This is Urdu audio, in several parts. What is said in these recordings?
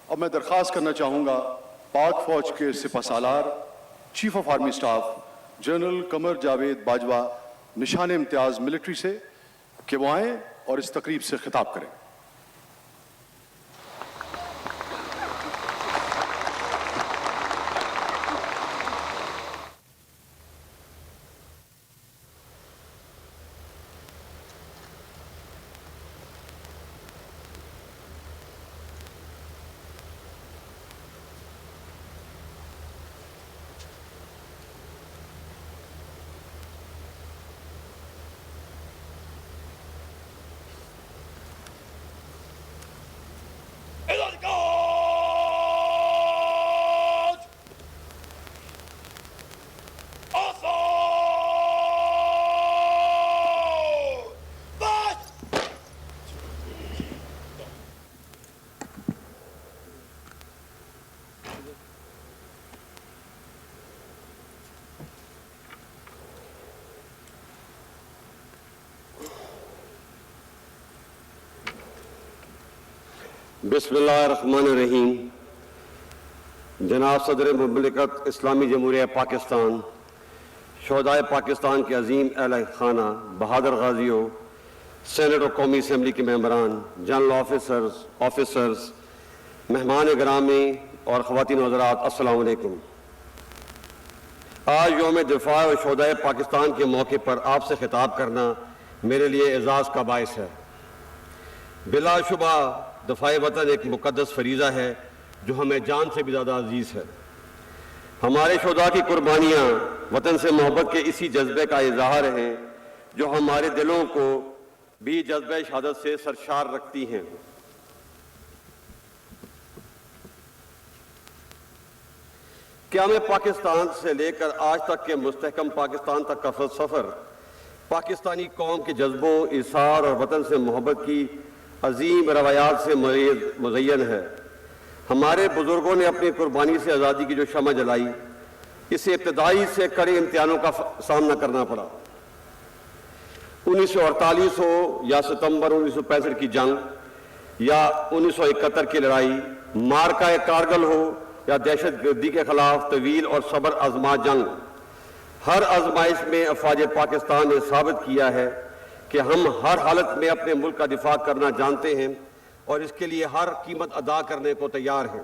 اب میں درخواست کرنا چاہوں گا پاک فوج کے سپہ سالار chief of army staff general Qamar Javed Bajwa Nishan Imtiaz military سے کہ وہ آئیں اور اس تقریب سے خطاب کریں۔ بسم اللہ الرحمن الرحیم۔ جناب صدر مملکت اسلامی جمہوریہ پاکستان، شہدائے پاکستان کے عظیم اہل خانہ، بہادر غازیوں، سینٹ اور قومی اسمبلی کے ممبران، جنرل آفیسرز، مہمان گرامی اور خواتین و حضرات، السلام علیکم۔ آج یوم دفاع و شہدائے پاکستان کے موقع پر آپ سے خطاب کرنا میرے لیے اعزاز کا باعث ہے۔ بلا شبہ دفاع وطن ایک مقدس فریضہ ہے جو ہمیں جان سے بھی زیادہ عزیز ہے۔ ہمارے شہداء کی قربانیاں وطن سے محبت کے اسی جذبے کا اظہار ہیں جو ہمارے دلوں کو بھی جذبہ شہادت سے سرشار رکھتی ہیں۔ قیام پاکستان سے لے کر آج تک کے مستحکم پاکستان تک کا سفر پاکستانی قوم کے جذبوں، ایثار اور وطن سے محبت کی عظیم روایات سے مزین ہے۔ ہمارے بزرگوں نے اپنی قربانی سے آزادی کی جو شمع جلائی، اسے ابتدائی سے کڑے امتحانوں کا سامنا کرنا پڑا۔ 1948 ہو یا ستمبر 1965 کی جنگ یا 1971 کی لڑائی، مارکہ کارگل ہو یا دہشت گردی کے خلاف طویل اور صبر آزما جنگ، ہر آزمائش میں افواج پاکستان نے ثابت کیا ہے کہ ہم ہر حالت میں اپنے ملک کا دفاع کرنا جانتے ہیں اور اس کے لیے ہر قیمت ادا کرنے کو تیار ہیں۔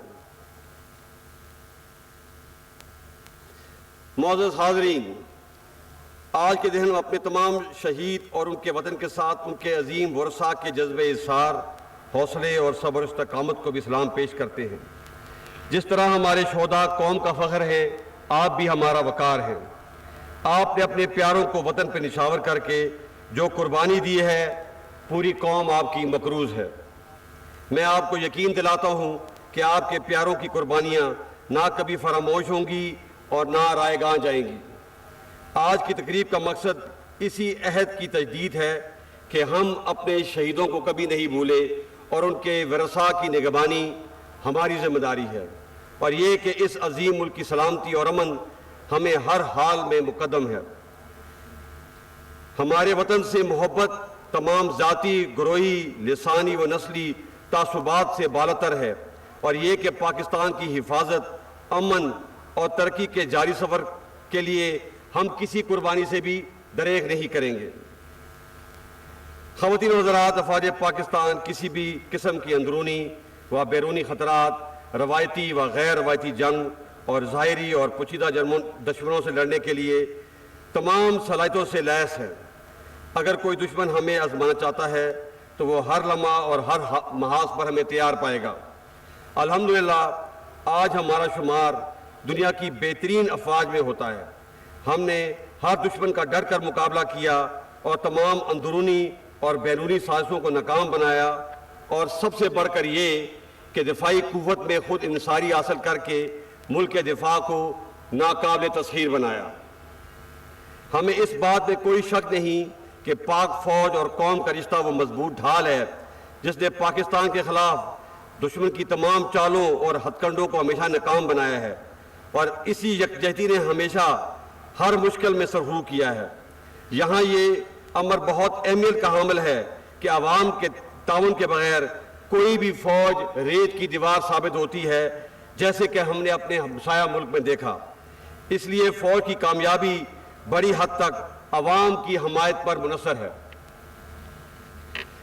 معزز حاضرین، آج کے دن ہم اپنے تمام شہید اور ان کے وطن کے ساتھ ان کے عظیم ورثاء کے جذبے اظہار، حوصلے اور صبر و استقامت کو بھی سلام پیش کرتے ہیں۔ جس طرح ہمارے شہداء قوم کا فخر ہے، آپ بھی ہمارا وقار ہیں۔ آپ نے اپنے پیاروں کو وطن پہ نشاور کر کے جو قربانی دی ہے، پوری قوم آپ کی مقروض ہے۔ میں آپ کو یقین دلاتا ہوں کہ آپ کے پیاروں کی قربانیاں نہ کبھی فراموش ہوں گی اور نہ رائے گاہ جائیں گی۔ آج کی تقریب کا مقصد اسی عہد کی تجدید ہے کہ ہم اپنے شہیدوں کو کبھی نہیں بھولے اور ان کے ورثاء کی نگہبانی ہماری ذمہ داری ہے، اور یہ کہ اس عظیم ملک کی سلامتی اور امن ہمیں ہر حال میں مقدم ہے۔ ہمارے وطن سے محبت تمام ذاتی، گروہی، لسانی و نسلی تعصبات سے بالاتر ہے، اور یہ کہ پاکستان کی حفاظت، امن اور ترقی کے جاری سفر کے لیے ہم کسی قربانی سے بھی دریغ نہیں کریں گے۔ خواتین و حضرات، افواج پاکستان کسی بھی قسم کی اندرونی و بیرونی خطرات، روایتی و غیر روایتی جنگ اور ظاہری اور پوشیدہ دشمنوں سے لڑنے کے لیے تمام صلاحیتوں سے لیس ہے۔ اگر کوئی دشمن ہمیں آزمانا چاہتا ہے تو وہ ہر لمحہ اور ہر محاذ پر ہمیں تیار پائے گا۔ الحمدللہ آج ہمارا شمار دنیا کی بہترین افواج میں ہوتا ہے۔ ہم نے ہر دشمن کا ڈر کر مقابلہ کیا اور تمام اندرونی اور بیرونی سازشوں کو ناکام بنایا، اور سب سے بڑھ کر یہ کہ دفاعی قوت میں خود انحصاری حاصل کر کے ملک کے دفاع کو ناقابل تسخیر بنایا۔ ہمیں اس بات میں کوئی شک نہیں کہ پاک فوج اور قوم کا رشتہ وہ مضبوط ڈھال ہے جس نے پاکستان کے خلاف دشمن کی تمام چالوں اور ہتھ کنڈوں کو ہمیشہ ناکام بنایا ہے، اور اسی یکجہتی نے ہمیشہ ہر مشکل میں سرخرو کیا ہے۔ یہاں یہ امر بہت اہمیت کا حامل ہے کہ عوام کے تعاون کے بغیر کوئی بھی فوج ریت کی دیوار ثابت ہوتی ہے، جیسے کہ ہم نے اپنے ہمسایہ ملک میں دیکھا۔ اس لیے فوج کی کامیابی بڑی حد تک عوام کی حمایت پر منحصر ہے۔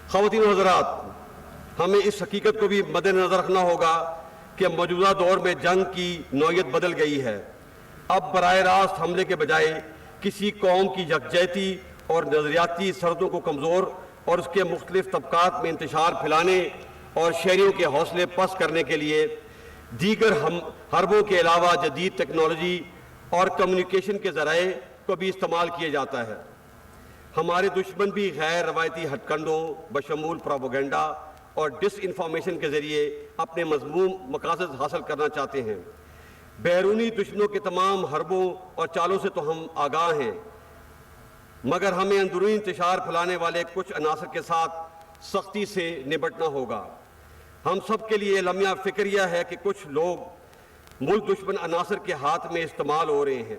خواتین و حضرات، ہمیں اس حقیقت کو بھی مد نظر رکھنا ہوگا کہ موجودہ دور میں جنگ کی نوعیت بدل گئی ہے۔ اب براہ راست حملے کے بجائے کسی قوم کی یکجہتی اور نظریاتی سرحدوں کو کمزور اور اس کے مختلف طبقات میں انتشار پھیلانے اور شہریوں کے حوصلے پست کرنے کے لیے دیگر حربوں کے علاوہ جدید ٹیکنالوجی اور کمیونیکیشن کے ذرائع کو بھی استعمال کیا جاتا ہے۔ ہمارے دشمن بھی غیر روایتی ہتھ کنڈوں بشمول پروپیگنڈا اور ڈس انفارمیشن کے ذریعے اپنے مذموم مقاصد حاصل کرنا چاہتے ہیں۔ بیرونی دشمنوں کے تمام حربوں اور چالوں سے تو ہم آگاہ ہیں، مگر ہمیں اندرونی انتشار پھیلانے والے کچھ عناصر کے ساتھ سختی سے نمٹنا ہوگا۔ ہم سب کے لیے لمحہ فکریہ ہے کہ کچھ لوگ ملک دشمن عناصر کے ہاتھ میں استعمال ہو رہے ہیں۔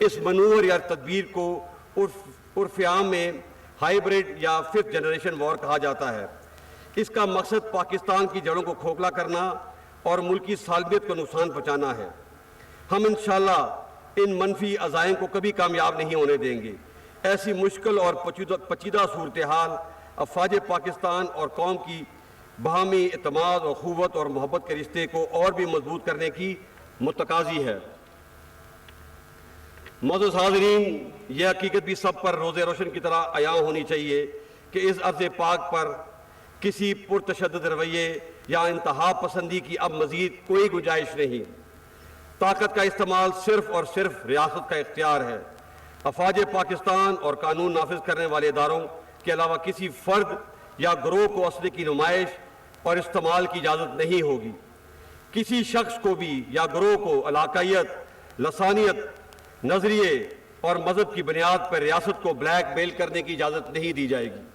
اس منور یا تدبیر کو عرف عام میں ہائیبرڈ یا ففتھ جنریشن وار کہا جاتا ہے۔ اس کا مقصد پاکستان کی جڑوں کو کھوکھلا کرنا اور ملکی سالمیت کو نقصان پہنچانا ہے۔ ہم انشاءاللہ ان منفی عزائم کو کبھی کامیاب نہیں ہونے دیں گے۔ ایسی مشکل اور پیچیدہ صورتحال افواج پاکستان اور قوم کی باہمی اعتماد اور اخوت اور محبت کے رشتے کو اور بھی مضبوط کرنے کی متقاضی ہے۔ معزز حاضرین، یہ حقیقت بھی سب پر روز روشن کی طرح عیاں ہونی چاہیے کہ اس ارض پاک پر کسی پرتشدد رویے یا انتہا پسندی کی اب مزید کوئی گنجائش نہیں۔ طاقت کا استعمال صرف اور صرف ریاست کا اختیار ہے۔ افواج پاکستان اور قانون نافذ کرنے والے اداروں کے علاوہ کسی فرد یا گروہ کو اسلحے کی نمائش اور استعمال کی اجازت نہیں ہوگی۔ کسی شخص کو بھی یا گروہ کو علاقائیت، لسانیت، نظریے اور مذہب کی بنیاد پر ریاست کو بلیک میل کرنے کی اجازت نہیں دی جائے گی۔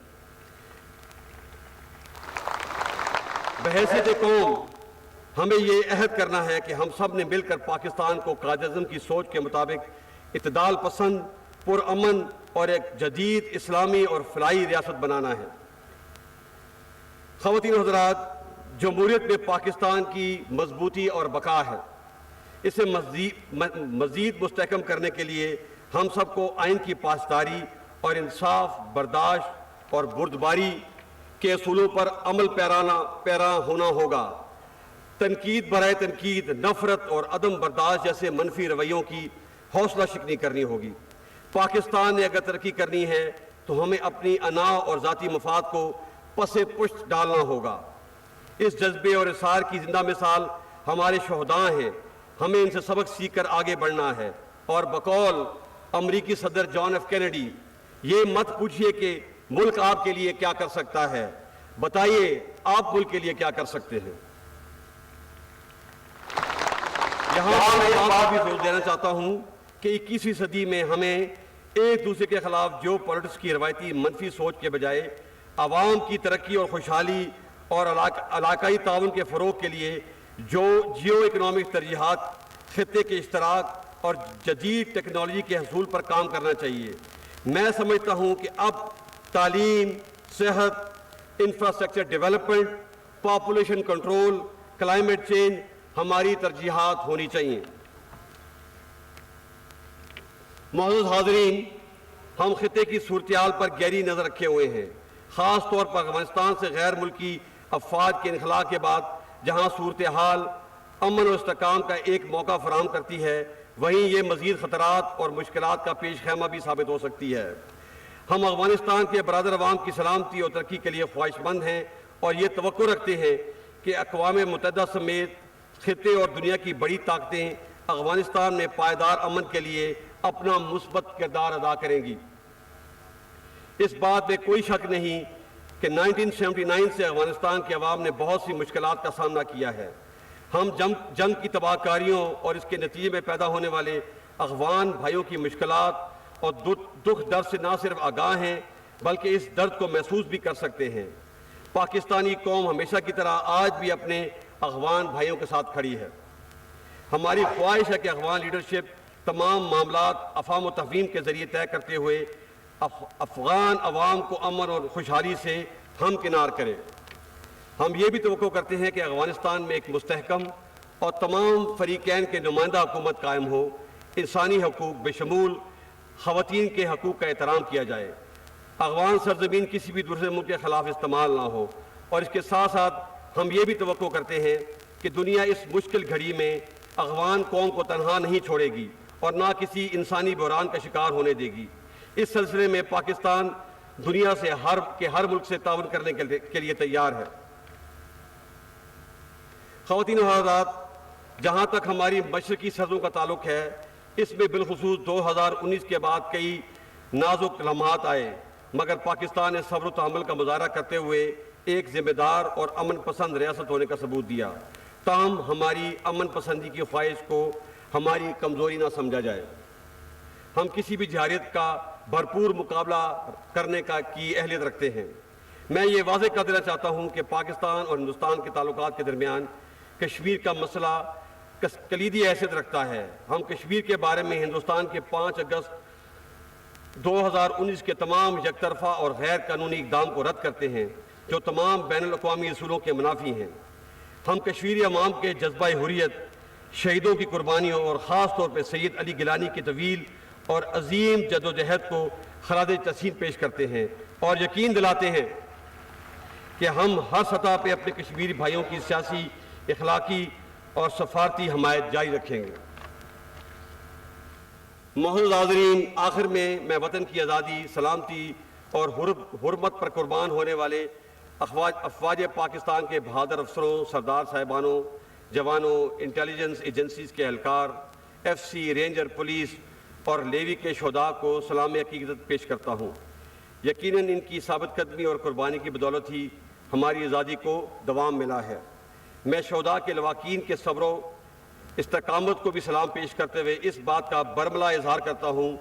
بحیثیت قوم ہمیں یہ عہد کرنا ہے کہ ہم سب نے مل کر پاکستان کو قائد اعظم کی سوچ کے مطابق اعتدال پسند، پرامن اور ایک جدید اسلامی اور فلاحی ریاست بنانا ہے۔ خواتین و حضرات، جمہوریت میں پاکستان کی مضبوطی اور بقا ہے۔ اسے مزید مستحکم کرنے کے لیے ہم سب کو آئین کی پاسداری اور انصاف، برداشت اور بردباری کے اصولوں پر عمل پیرا ہونا ہوگا۔ تنقید برائے تنقید، نفرت اور عدم برداشت جیسے منفی رویوں کی حوصلہ شکنی کرنی ہوگی۔ پاکستان نے اگر ترقی کرنی ہے تو ہمیں اپنی انا اور ذاتی مفاد کو پس پشت ڈالنا ہوگا۔ اس جذبے اور اصرار کی زندہ مثال ہمارے شہداء ہیں۔ ہمیں ان سے سبق سیکھ کر آگے بڑھنا ہے، اور بقول امریکی صدر جان ایف کینیڈی، یہ مت پوچھئے کہ ملک آپ کے لیے کیا کر سکتا ہے، بتائیے آپ ملک کے لیے کیا کر سکتے ہیں۔ یہاں پر میں یہ بات بھی زور دینا چاہتا ہوں کہ 21ویں صدی میں ہمیں ایک دوسرے کے خلاف جیو پولیٹکس کی روایتی منفی سوچ کے بجائے عوام کی ترقی اور خوشحالی اور علاقائی تعاون کے فروغ کے لیے جو جیو اکنامک ترجیحات، خطے کے اشتراک اور جدید ٹیکنالوجی کے حصول پر کام کرنا چاہیے۔ میں سمجھتا ہوں کہ اب تعلیم، صحت، infrastructure development, population control, climate change ہماری ترجیحات ہونی چاہیے۔ معزز حاضرین، ہم خطے کی صورتحال پر گہری نظر رکھے ہوئے ہیں، خاص طور پر افغانستان سے غیر ملکی افواج کے انخلاء کے بعد، جہاں صورتحال امن و استحکام کا ایک موقع فراہم کرتی ہے، وہیں یہ مزید خطرات اور مشکلات کا پیش خیمہ بھی ثابت ہو سکتی ہے۔ ہم افغانستان کے برادر عوام کی سلامتی اور ترقی کے لیے خواہش مند ہیں اور یہ توقع رکھتے ہیں کہ اقوام متحدہ سمیت خطے اور دنیا کی بڑی طاقتیں افغانستان میں پائیدار امن کے لیے اپنا مثبت کردار ادا کریں گی۔ اس بات میں کوئی شک نہیں کہ 1979 سے افغانستان کے عوام نے بہت سی مشکلات کا سامنا کیا ہے۔ ہم جنگ کی تباہ کاریوں اور اس کے نتیجے میں پیدا ہونے والے افغان بھائیوں کی مشکلات اور دکھ درد سے نہ صرف آگاہ ہیں بلکہ اس درد کو محسوس بھی کر سکتے ہیں۔ پاکستانی قوم ہمیشہ کی طرح آج بھی اپنے افغان بھائیوں کے ساتھ کھڑی ہے۔ ہماری خواہش ہے کہ افغان لیڈرشپ تمام معاملات افہام و تفہیم کے ذریعے طے کرتے ہوئے افغان عوام کو امن اور خوشحالی سے ہمکنار کرے۔ ہم یہ بھی توقع کرتے ہیں کہ افغانستان میں ایک مستحکم اور تمام فریقین کے نمائندہ حکومت قائم ہو، انسانی حقوق بشمول خواتین کے حقوق کا احترام کیا جائے، افغان سرزمین کسی بھی دوسرے ملک کے خلاف استعمال نہ ہو، اور اس کے ساتھ ساتھ ہم یہ بھی توقع کرتے ہیں کہ دنیا اس مشکل گھڑی میں افغان قوم کو تنہا نہیں چھوڑے گی اور نہ کسی انسانی بحران کا شکار ہونے دے گی۔ اس سلسلے میں پاکستان دنیا سے ہر ملک سے تعاون کرنے کے لیے تیار ہے۔ خواتین و حضرات، جہاں تک ہماری مشرقی سرحدوں کا تعلق ہے، اس میں بالخصوص 2019 کے بعد کئی نازک لمحات آئے، مگر پاکستان نے صبر و تحمل کا مظاہرہ کرتے ہوئے ایک ذمہ دار اور امن پسند ریاست ہونے کا ثبوت دیا۔ تاہم ہماری امن پسندی کی خواہش کو ہماری کمزوری نہ سمجھا جائے۔ ہم کسی بھی جارحیت کا بھرپور مقابلہ کرنے کی اہلیت رکھتے ہیں۔ میں یہ واضح کر دینا چاہتا ہوں کہ پاکستان اور ہندوستان کے تعلقات کے درمیان کشمیر کا مسئلہ کلیدی حیثیت رکھتا ہے۔ ہم کشمیر کے بارے میں ہندوستان کے 5 اگست 2019 کے تمام یک طرفہ اور غیر قانونی اقدام کو رد کرتے ہیں جو تمام بین الاقوامی اصولوں کے منافی ہیں۔ ہم کشمیری عوام کے جذبہ حریت، شہیدوں کی قربانیوں اور خاص طور پہ سید علی گیلانی کی طویل اور عظیم جدوجہد کو خراج تحسین پیش کرتے ہیں اور یقین دلاتے ہیں کہ ہم ہر سطح پہ اپنے کشمیری بھائیوں کی سیاسی، اخلاقی اور سفارتی حمایت جاری رکھیں گے۔ معزز حاضرین، آخر میں وطن کی آزادی، سلامتی اور حرمت پر قربان ہونے والے افواج پاکستان کے بہادر افسروں، سردار صاحبانوں، جوانوں، انٹیلیجنس ایجنسیز کے اہلکار، ایف سی، رینجر، پولیس اور لیوی کے شہداء کو سلام عقیدت پیش کرتا ہوں۔ یقیناً ان کی ثابت قدمی اور قربانی کی بدولت ہی ہماری آزادی کو دوام ملا ہے۔ میں شہداء کے لواحقین کے صبر و استقامت کو بھی سلام پیش کرتے ہوئے اس بات کا برملا اظہار کرتا ہوں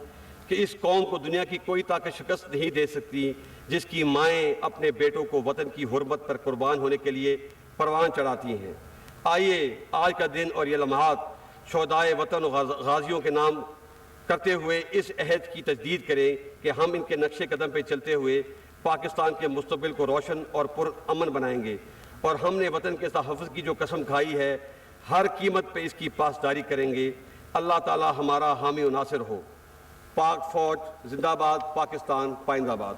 کہ اس قوم کو دنیا کی کوئی طاقت شکست نہیں دے سکتی جس کی مائیں اپنے بیٹوں کو وطن کی حرمت پر قربان ہونے کے لیے پروان چڑھاتی ہیں۔ آئیے آج کا دن اور یہ لمحات شہدائے وطن و غازیوں کے نام کرتے ہوئے اس عہد کی تجدید کریں کہ ہم ان کے نقش قدم پہ چلتے ہوئے پاکستان کے مستقبل کو روشن اور پرامن بنائیں گے، اور ہم نے وطن کے تحفظ کی جو قسم کھائی ہے ہر قیمت پہ اس کی پاسداری کریں گے۔ اللہ تعالی ہمارا حامی و ناصر ہو۔ پاک فوج زندہ باد، پاکستان پائندہ باد۔